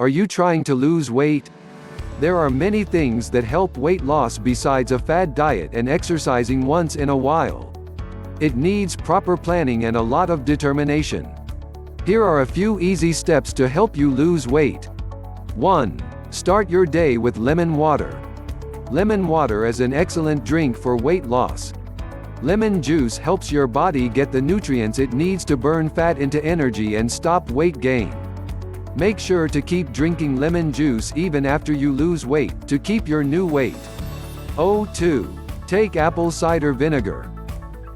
Are you trying to lose weight? There are many things that help weight loss besides a fad diet and exercising once in a while. It needs proper planning and a lot of determination. Here are a few easy steps to help you lose weight. 1. Start your day with lemon water. Lemon water is an excellent drink for weight loss. Lemon juice helps your body get the nutrients it needs to burn fat into energy and stop weight gain. Make sure to keep drinking lemon juice even after you lose weight, to keep your new weight. 2. Take apple cider vinegar.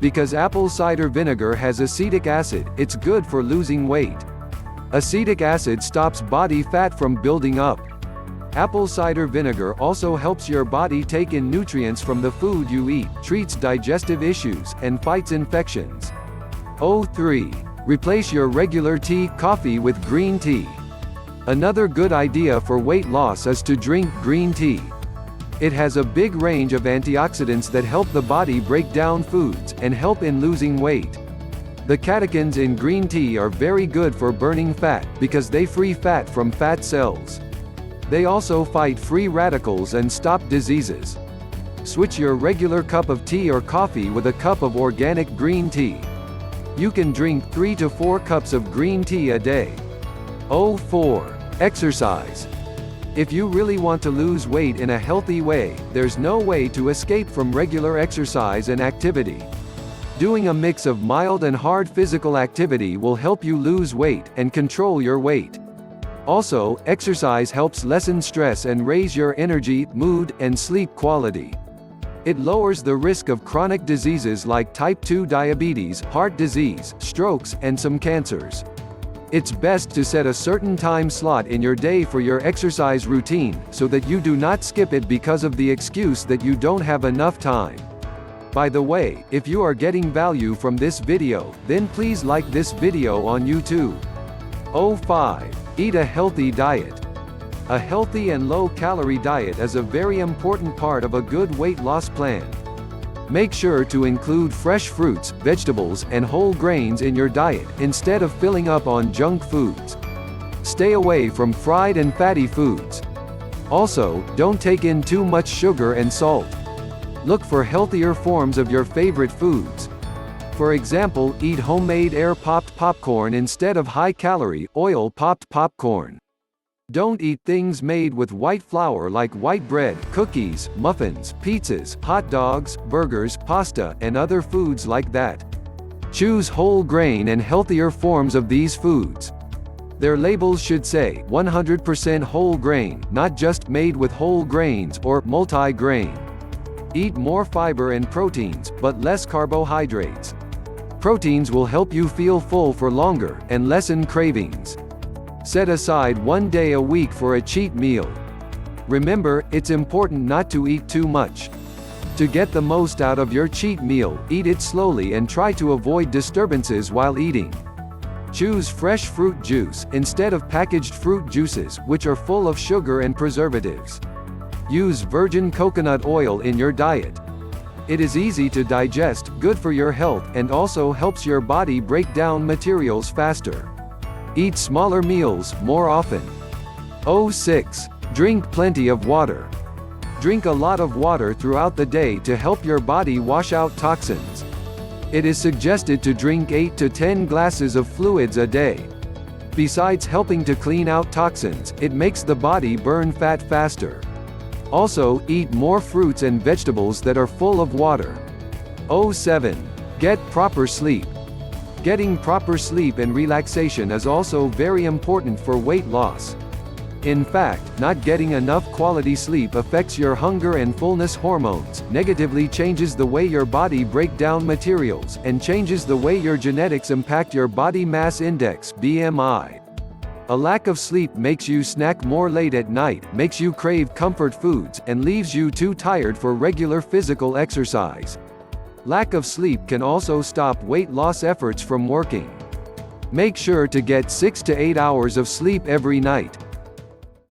Because apple cider vinegar has acetic acid, it's good for losing weight. Acetic acid stops body fat from building up. Apple cider vinegar also helps your body take in nutrients from the food you eat, treats digestive issues, and fights infections. 3. Replace your regular tea, coffee with green tea. Another good idea for weight loss is to drink green tea. It has a big range of antioxidants that help the body break down foods, and help in losing weight. The catechins in green tea are very good for burning fat, because they free fat from fat cells. They also fight free radicals and stop diseases. Switch your regular cup of tea or coffee with a cup of organic green tea. You can drink 3 to 4 cups of green tea a day. 4. Exercise. If you really want to lose weight in a healthy way, there's no way to escape from regular exercise and activity. Doing a mix of mild and hard physical activity will help you lose weight, and control your weight. Also, exercise helps lessen stress and raise your energy, mood, and sleep quality. It lowers the risk of chronic diseases like type 2 diabetes, heart disease, strokes, and some cancers. It's best to set a certain time slot in your day for your exercise routine, so that you do not skip it because of the excuse that you don't have enough time. By the way, if you are getting value from this video, then please like this video on YouTube. 5. Eat a healthy diet. A healthy and low-calorie diet is a very important part of a good weight loss plan. Make sure to include fresh fruits, vegetables, and whole grains in your diet, instead of filling up on junk foods. Stay away from fried and fatty foods. Also, don't take in too much sugar and salt. Look for healthier forms of your favorite foods. For example, eat homemade air-popped popcorn instead of high-calorie, oil-popped popcorn. Don't eat things made with white flour like white bread, cookies, muffins, pizzas, hot dogs, burgers, pasta, and other foods like that. Choose whole grain and healthier forms of these foods. Their labels should say 100% whole grain, not just made with whole grains or multi-grain. Eat more fiber and proteins, but less carbohydrates. Proteins will help you feel full for longer, and lessen cravings. Set aside 1 day a week for a cheat meal. Remember, it's important not to eat too much. To get the most out of your cheat meal, eat it slowly and try to avoid disturbances while eating. Choose fresh fruit juice, instead of packaged fruit juices, which are full of sugar and preservatives. Use virgin coconut oil in your diet. It is easy to digest, good for your health, and also helps your body break down materials faster. Eat smaller meals, more often. 6. Drink plenty of water. Drink a lot of water throughout the day to help your body wash out toxins. It is suggested to drink 8 to 10 glasses of fluids a day. Besides helping to clean out toxins, it makes the body burn fat faster. Also, eat more fruits and vegetables that are full of water. 7. Get proper sleep. Getting proper sleep and relaxation is also very important for weight loss. In fact, not getting enough quality sleep affects your hunger and fullness hormones, negatively changes the way your body breaks down materials, and changes the way your genetics impact your body mass index (BMI). A lack of sleep makes you snack more late at night, makes you crave comfort foods, and leaves you too tired for regular physical exercise. Lack of sleep can also stop weight loss efforts from working. Make sure to get 6 to 8 hours of sleep every night.